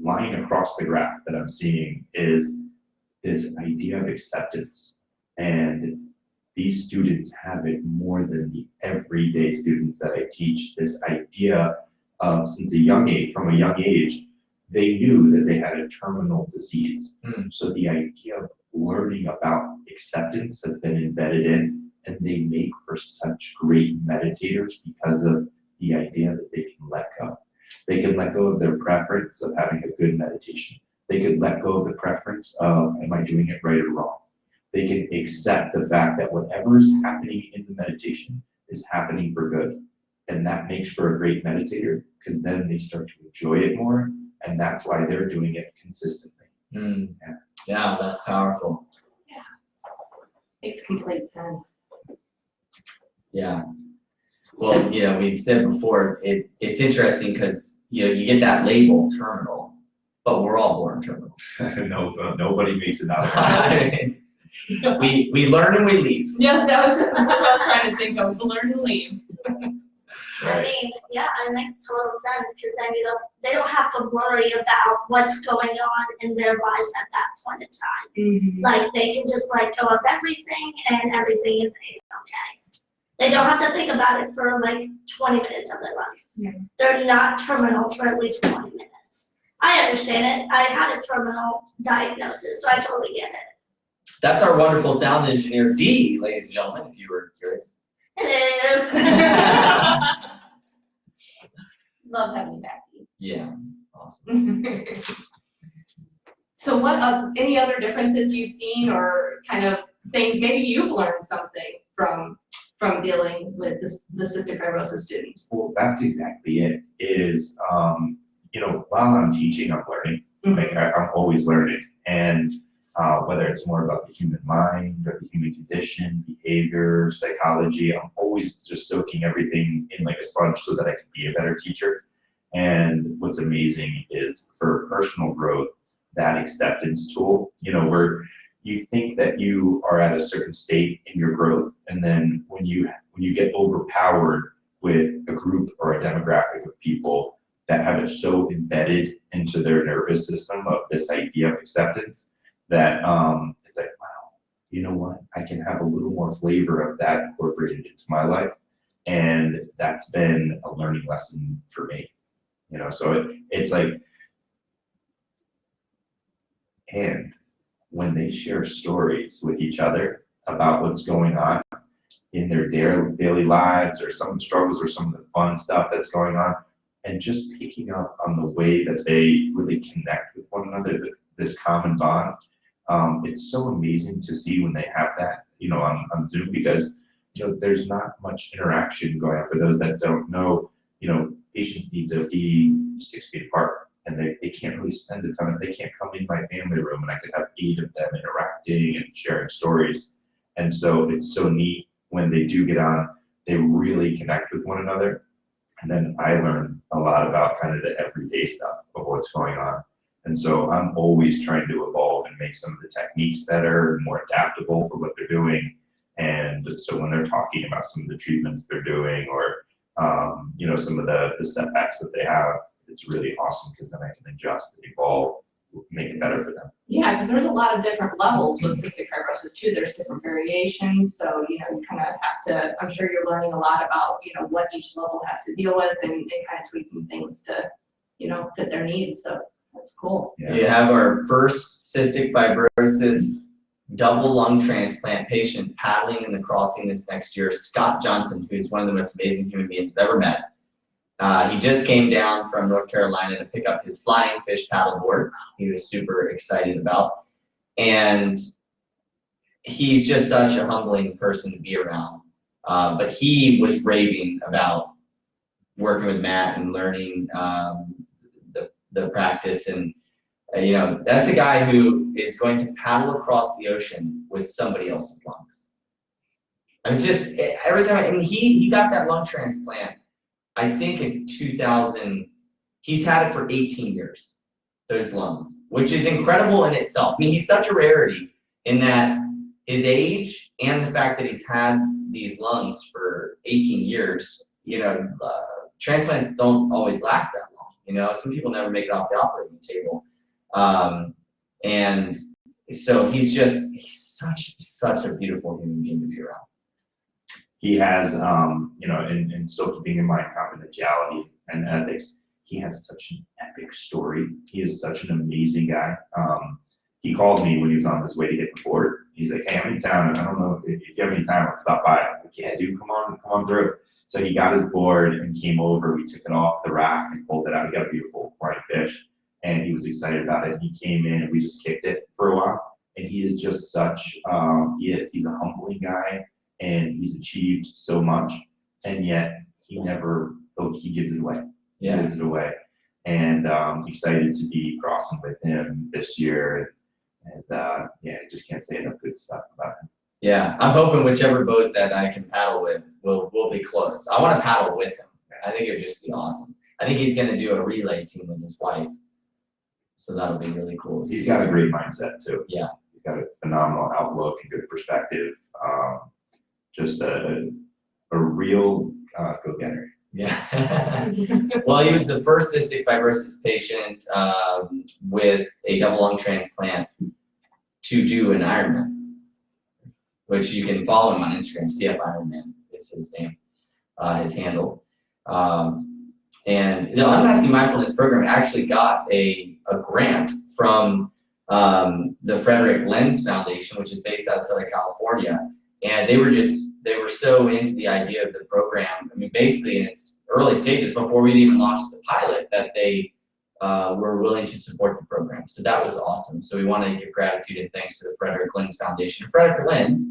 S4: line across the graph that I'm seeing is this idea of acceptance. And these students have it more than the everyday students that I teach. This idea of, from a young age, they knew that they had a terminal disease. So the idea of learning about acceptance has been embedded in, and they make for such great meditators because of the idea that they can let go. They can let go of their preference of having a good meditation. They can let go of the preference of, am I doing it right or wrong? They can accept the fact that whatever is happening in the meditation is happening for good. And that makes for a great meditator, because then they start to enjoy it more, and that's why they're doing it consistently.
S1: Yeah, that's powerful.
S2: Makes complete sense.
S1: Yeah. Well, we've said before, it's interesting because you get that label terminal, but we're all born terminal.
S4: No, nobody makes it out.
S1: I mean, we learn and we leave.
S2: Yes, that was what I was trying to think of. Learn and leave.
S3: I mean, yeah, it makes total sense because then they don't have to worry about what's going on in their lives at that point in time. Like they can just let go of everything and everything is okay. They don't have to think about it for like 20 minutes of their life. They're not terminal for at least 20 minutes. I understand it. I had a terminal diagnosis, so I totally get it.
S1: That's our wonderful sound engineer, Dee, ladies and gentlemen, if you were curious.
S3: Hello.
S2: Love having you back.
S1: Yeah, awesome.
S2: So any other differences you've seen or kind of things, maybe you've learned something from dealing with the cystic fibrosis students?
S4: Well, that's exactly it. Is while I'm teaching, I'm learning. Like I'm always learning, and whether it's more about the human mind or the human condition, behavior, psychology, I'm always just soaking everything in like a sponge so that I can be a better teacher. And what's amazing is for personal growth, that acceptance tool, where you think that you are at a certain state in your growth, and then when you get overpowered with a group or a demographic of people that have it so embedded into their nervous system of this idea of acceptance, that it's like, wow, you know what? I can have a little more flavor of that incorporated into my life. And that's been a learning lesson for me. So it's like, and when they share stories with each other about what's going on in their daily lives, or some of the struggles or some of the fun stuff that's going on, and just picking up on the way that they really connect with one another, this common bond, it's so amazing to see when they have that, on Zoom, because there's not much interaction going on. For those that don't know, patients need to be 6 feet apart, and they can't really spend a ton of, they can't come in my family room and I could have 8 of them interacting and sharing stories. And so it's so neat when they do get on, they really connect with one another. And then I learn a lot about kind of the everyday stuff of what's going on. And so I'm always trying to evolve and make some of the techniques better and more adaptable for what they're doing. And so when they're talking about some of the treatments they're doing, or some of the setbacks that they have, it's really awesome because then I can adjust and evolve make it better for them.
S2: Yeah, because there's a lot of different levels with cystic fibrosis too. There's different variations, so you kind of have to. I'm sure you're learning a lot about what each level has to deal with, and kind of tweaking things to fit their needs. So that's cool.
S4: Yeah.
S1: We have our first cystic fibrosis double lung transplant patient paddling in the crossing this next year, Scott Johnson, who's one of the most amazing human beings I've ever met. He just came down from North Carolina to pick up his flying fish paddleboard. He was super excited about. And he's just such a humbling person to be around. But he was raving about working with Matt and learning the practice. And that's a guy who is going to paddle across the ocean with somebody else's lungs. I was just, every time, he got that lung transplant, I think in 2000, he's had it for 18 years, those lungs, which is incredible in itself. He's such a rarity in that his age and the fact that he's had these lungs for 18 years, transplants don't always last that long. Some people never make it off the operating table. And so he's such a beautiful human being to be around.
S4: He has, and still keeping in mind confidentiality and ethics, he has such an epic story. He is such an amazing guy. He called me when he was on his way to get the board. He's like, hey, I'm in town. I don't know if you have any time, I'll stop by. I was like, yeah, dude, come on through. So he got his board and came over. We took it off the rack and pulled it out. He got a beautiful flying fish, and he was excited about it. He came in and we just kicked it for a while. And he is just such, he's a humbling guy. And he's achieved so much, and yet he gives it away.
S1: Yeah.
S4: He gives it away. And excited to be crossing with him this year. And I just can't say enough good stuff about him.
S1: Yeah, I'm hoping whichever boat that I can paddle with will be close. I want to paddle with him. I think it would just be awesome. I think he's going to do a relay team with his wife. So that'll be really cool.
S4: He's got a great mindset too.
S1: Yeah.
S4: He's got a phenomenal outlook and good perspective. Just a real go-getter.
S1: Yeah. Well, he was the first cystic fibrosis patient with a double lung transplant to do an Ironman, which you can follow him on Instagram. CF Ironman is his name, his handle. And the Unmasking Mindfulness program actually got a grant from the Frederick Lenz Foundation, which is based out of Southern California. And they were so into the idea of the program. Basically in its early stages, before we'd even launched the pilot, that they were willing to support the program. So that was awesome. So we want to give gratitude and thanks to the Frederick Lenz Foundation. Frederick Lenz,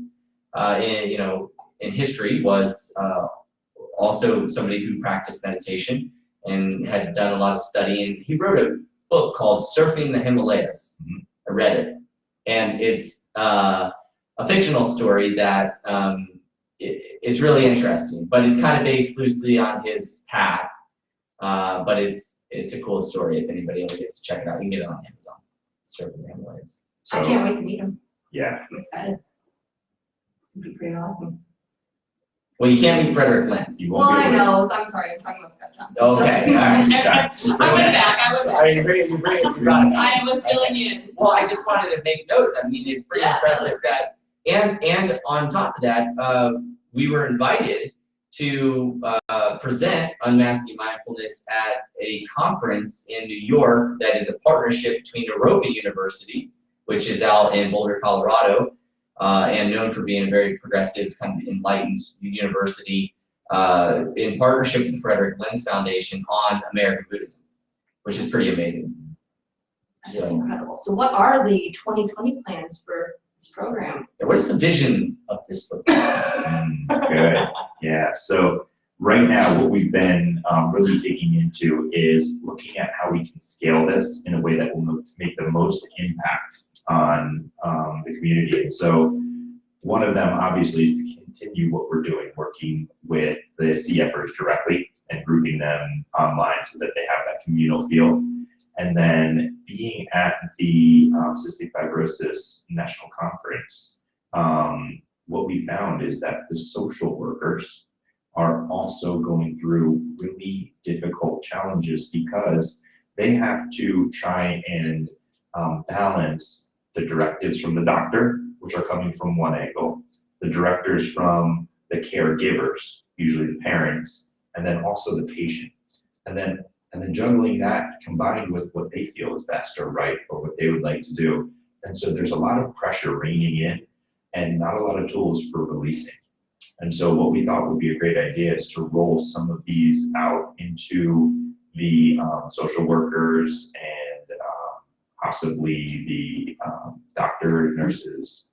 S1: in history, was also somebody who practiced meditation and had done a lot of studying. He wrote a book called Surfing the Himalayas. I read it, and it's a fictional story that it's really interesting, but it's kind of based loosely on his path. But it's a cool story. If anybody ever gets to check it out, you can get it on Amazon. Surfing the Himalayas.
S4: So,
S2: I can't wait to meet him.
S4: Yeah.
S2: I'm excited. It'd be pretty awesome.
S1: Well, you can't meet Frederick Lenz.
S4: You
S2: Well,
S4: won't be
S2: I
S4: able to-
S2: know. So I'm sorry. I'm talking about Scott Johnson.
S1: Okay, all right.
S2: I went back.
S1: You brought it back.
S2: I was filling in.
S1: Well, I just wanted to make note. It's pretty impressive that, and on top of that, we were invited to present Unmasking Mindfulness at a conference in New York that is a partnership between Europa University, which is out in Boulder, Colorado, and known for being a very progressive, kind of enlightened university, in partnership with the Frederick Lenz Foundation on American Buddhism, which is pretty amazing.
S2: That is incredible. So what are the 2020 plans for this program?
S1: What is the vision of this book?
S4: Good. Yeah. So right now, what we've been really digging into is looking at how we can scale this in a way that will make the most impact on the community. And so one of them, obviously, is to continue what we're doing, working with the CFers directly and grouping them online so that they have that communal feel. And then being at the Cystic Fibrosis National Conference, what we found is that the social workers are also going through really difficult challenges because they have to try and balance the directives from the doctor, which are coming from one angle, the directives from the caregivers, usually the parents, and then also the patient. And then juggling that combined with what they feel is best or right or what they would like to do. And so there's a lot of pressure reining in and not a lot of tools for releasing. And so what we thought would be a great idea is to roll some of these out into the social workers and possibly the doctor, nurses,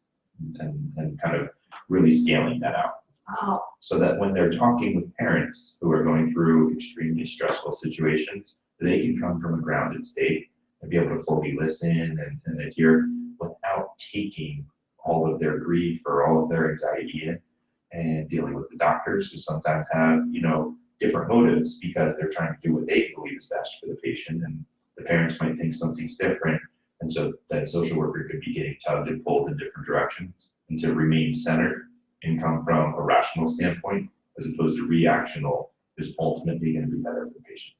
S4: and kind of really scaling that out.
S2: Wow.
S4: So that when they're talking with parents who are going through extremely stressful situations, they can come from a grounded state and be able to fully listen and adhere without taking all of their grief or all of their anxiety in, and dealing with the doctors who sometimes have, different motives because they're trying to do what they believe is best for the patient, and the parents might think something's different. And so that social worker could be getting tugged and pulled in different directions, and to remain centered and come from a rational standpoint as opposed to reactional is ultimately going to be better for the patient.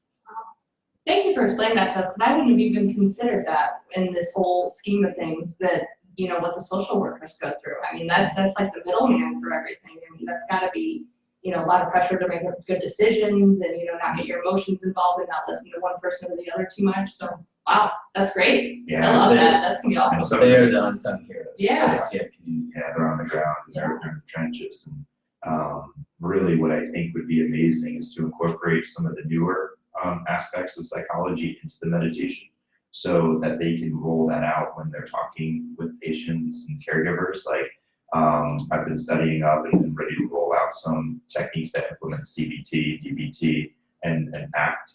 S2: Thank you for explaining that to us, because I wouldn't have even considered that in this whole scheme of things, that, what the social workers go through. I mean, that's like the middleman for everything. I mean, that's gotta be, a lot of pressure to make good decisions and, not get your emotions involved and not listen to one person or the other too much. So, wow, that's great.
S4: Yeah,
S2: I love that. That's gonna be awesome.
S4: And so
S6: They are the unsung heroes.
S2: Yeah.
S6: of the CF community.
S4: yeah, they're on the ground, and they're in the trenches. And really what I think would be amazing is to incorporate some of the newer aspects of psychology into the meditation so that they can roll that out when they're talking with patients and caregivers. Like I've been studying up and ready to roll out some techniques that implement CBT, DBT, and ACT.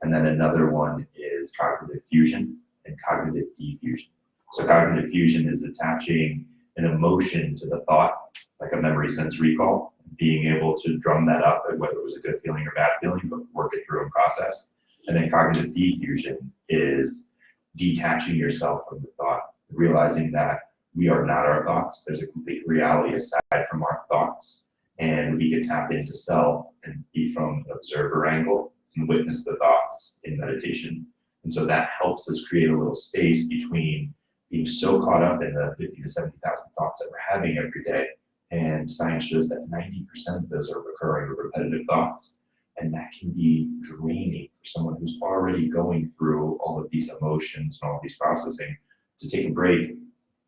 S4: And then another one is cognitive fusion and cognitive diffusion. So cognitive fusion is attaching an emotion to the thought, like a memory sense recall, being able to drum that up, whether it was a good feeling or bad feeling, but work it through and process. And then cognitive diffusion is detaching yourself from the thought, realizing that we are not our thoughts. There's a complete reality aside from our thoughts. And we can tap into self and be from an observer angle and witness the thoughts in meditation. And so that helps us create a little space between being so caught up in the 50 to 70,000 thoughts that we're having every day. And science shows that 90% of those are recurring or repetitive thoughts. And that can be draining for someone who's already going through all of these emotions and all of these processing. To take a break,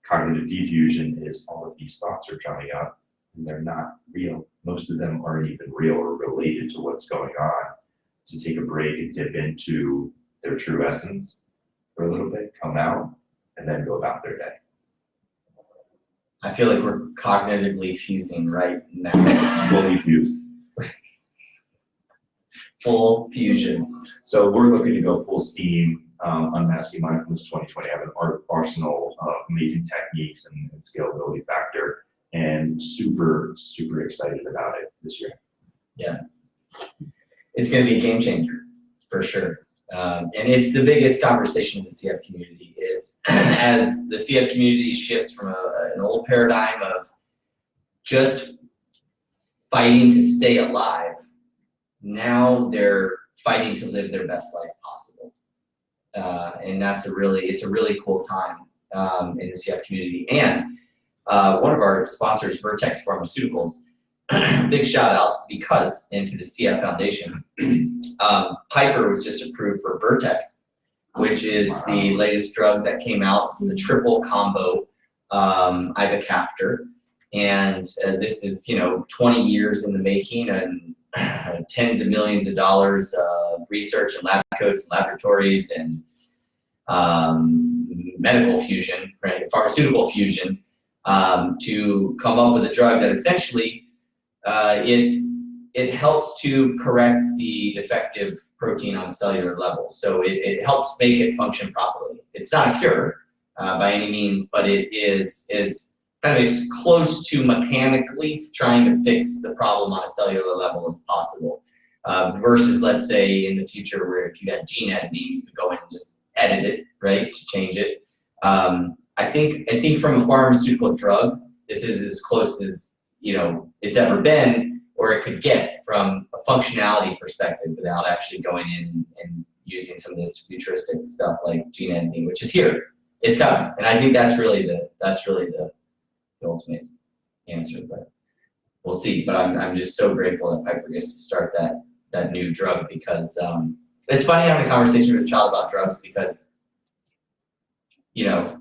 S4: cognitive diffusion is all of these thoughts are drumming up and they're not real. Most of them aren't even real or related to what's going on. To take a break and dip into their true essence for a little bit, come out, and then go about their day.
S6: I feel like we're cognitively fusing right now.
S4: Fully fused.
S6: Full fusion.
S4: So we're looking to go full steam, Unmasking Mindfulness 2020. I have an arsenal of amazing techniques and scalability factor, and super, super excited about it this year.
S6: Yeah. It's going to be a game changer for sure. And it's the biggest conversation in the CF community is as the CF community shifts from an old paradigm of just fighting to stay alive, now they're fighting to live their best life possible. And it's a really cool time in the CF community. And one of our sponsors, Vertex Pharmaceuticals, big shout out because into the CF Foundation, Piper was just approved for Vertex, which is the latest drug that came out. It's the triple combo ivacaftor. And this is, 20 years in the making and tens of millions of dollars of research and lab coats and laboratories and medical fusion, right, pharmaceutical fusion, to come up with a drug that essentially it helps to correct the defective protein on a cellular level. So it helps make it function properly. It's not a cure by any means, but it is kind of as close to mechanically trying to fix the problem on a cellular level as possible. Versus, let's say, in the future where if you had gene editing, you could go in and just edit it, right, to change it. I think from a pharmaceutical drug, this is as close as it's ever been, or it could get from a functionality perspective without actually going in and using some of this futuristic stuff like gene editing, which is here. it's coming, and I think that's really the ultimate answer. But we'll see. But I'm just so grateful that Piper gets to start that new drug, because it's funny having a conversation with a child about drugs, because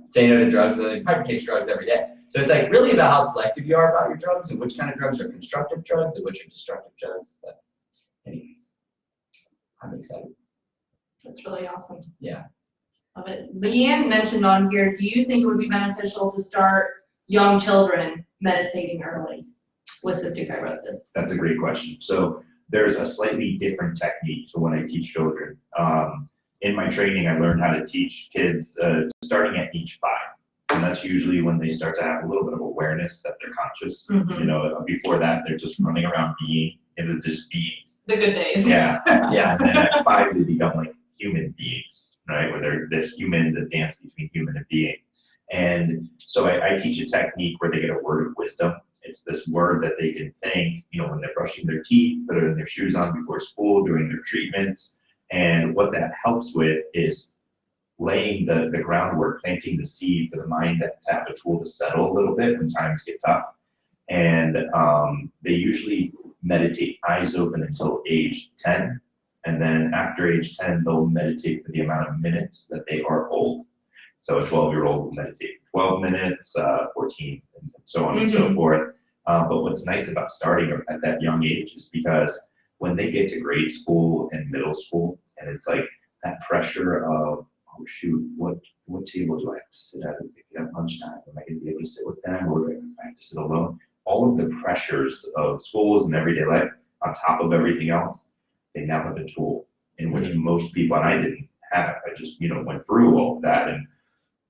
S6: say no to drugs, but Piper takes drugs every day. So it's like really about how selective you are about your drugs, and which kind of drugs are constructive drugs and which are destructive drugs. But anyways, I'm excited.
S2: That's really awesome.
S6: Yeah.
S2: Love it. Leanne mentioned on here, do you think it would be beneficial to start young children meditating early with cystic fibrosis?
S4: That's a great question. So there's a slightly different technique to when I teach children. In my training, I learned how to teach kids starting at age 5. And that's usually when they start to have a little bit of awareness that they're conscious. Before that, they're just running around being, just beings.
S2: The good days.
S4: Yeah, yeah. And then at 5, they become like human beings, right? Where they're the human, the dance between human and being. And so I teach a technique where they get a word of wisdom. It's this word that they can think, when they're brushing their teeth, putting their shoes on before school, doing their treatments. And what that helps with is laying the groundwork, planting the seed for the mind to have a tool to settle a little bit when times get tough. And they usually meditate eyes open until age 10. And then after age 10, they'll meditate for the amount of minutes that they are old. So a 12-year-old will meditate for 12 minutes, 14, and so on and so forth. But what's nice about starting at that young age is because when they get to grade school and middle school, and it's like that pressure of, oh shoot, what table do I have to sit at lunchtime? Am I going to be able to sit with them, or do I have to sit alone? All of the pressures of schools and everyday life, on top of everything else, they now have a tool in which most people, and I didn't have. I just went through all of that and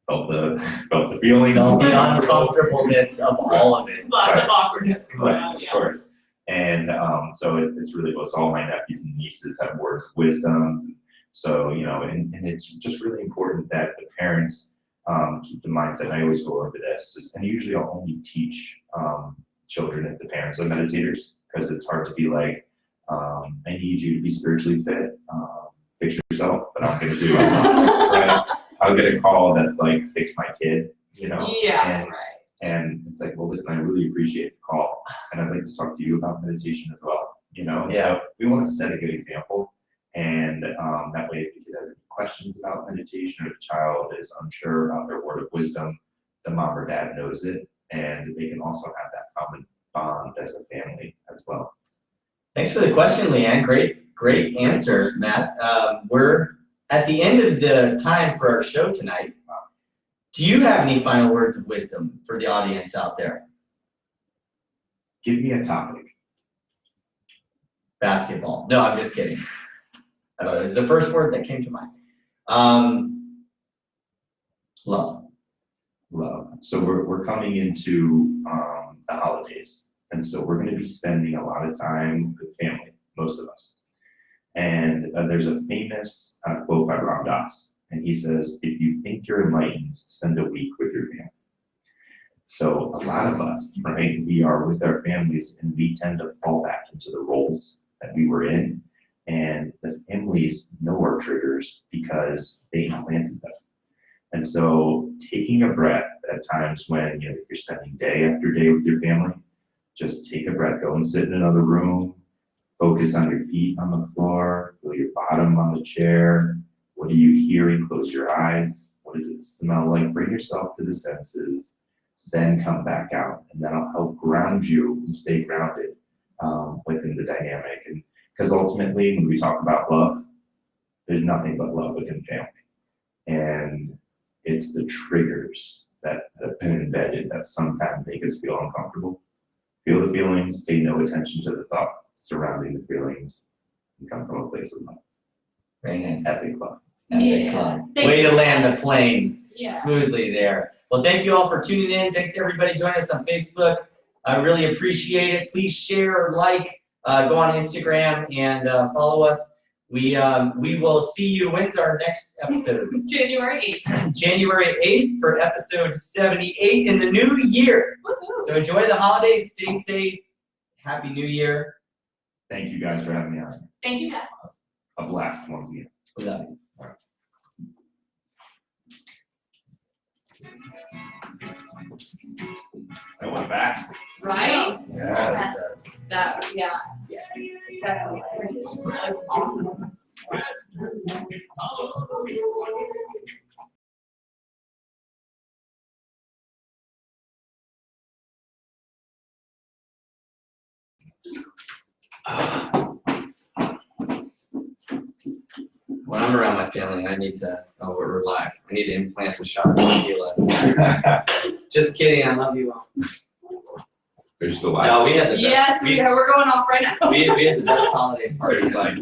S4: felt the feelings,
S6: Felt the uncomfortableness of all of it.
S2: Lots of awkwardness going
S4: Right,
S2: on,
S4: of
S2: yeah.
S4: course. And so it's really cool. So all my nephews and nieces have words of wisdoms. And so, and it's just really important that the parents keep the mindset. And I always go over this, and usually I'll only teach children if the parents are meditators, because it's hard to be like, I need you to be spiritually fit, fix yourself, but I'm going to do it. Right? I'll get a call that's like, fix my kid,
S2: Yeah,
S4: and,
S2: right.
S4: And it's like, well, listen, I really appreciate the call, and I'd like to talk to you about meditation as well, And so we want to set a good example, and that way, if the kid has any questions about meditation, or the child is unsure about their word of wisdom, the mom or dad knows it, and they can also have that common bond as a family as well.
S6: Thanks for the question, Leanne. Great answer, Matt. We're at the end of the time for our show tonight. Do you have any final words of wisdom for the audience out there?
S4: Give me a topic.
S6: Basketball. No, I'm just kidding. It's the first word that came to mind. Love.
S4: Love. So we're coming into the holidays, and so we're going to be spending a lot of time with family, most of us. And there's a famous quote by Ram Dass, and he says, "If you think you're enlightened, spend a week with your family." So a lot of us, right, we are with our families, and we tend to fall back into the roles that we were in, and the families know our triggers because they implanted them. And so taking a breath at times when, if you're spending day after day with your family, just take a breath, go and sit in another room, focus on your feet on the floor, feel your bottom on the chair. What are you hearing? Close your eyes. What does it smell like? Bring yourself to the senses, then come back out, and that'll help ground you and stay grounded within the dynamic. And because ultimately, when we talk about love, there's nothing but love within family. And it's the triggers that have been embedded that sometimes make us feel uncomfortable. Feel the feelings, pay no attention to the thoughts surrounding the feelings, and come from a place of love.
S6: Very nice.
S4: Epic love.
S6: Epic love. Way to land the plane
S2: Yeah.
S6: smoothly there. Well, thank you all for tuning in. Thanks to everybody joining us on Facebook. I really appreciate it. Please share, like, go on Instagram and follow us. We will see you. When's our next episode?
S2: January 8th.
S6: January 8th for episode 78 in the new year.
S2: Woohoo.
S6: So enjoy the holidays. Stay safe. Happy New Year.
S4: Thank you guys for having me on.
S2: Thank you, Matt.
S4: A blast once again.
S6: We love you.
S4: That went fast.
S2: Right?
S4: Yeah.
S2: That, yeah. That was pretty, that was awesome.
S6: When I'm around my family, I need to, oh, we're live. I need to implant a shot of tequila. Just kidding, I love you all.
S4: Are you still live?
S6: No, we had the best.
S2: Yes, we're going off right now.
S6: We had the best holiday parties.
S4: Like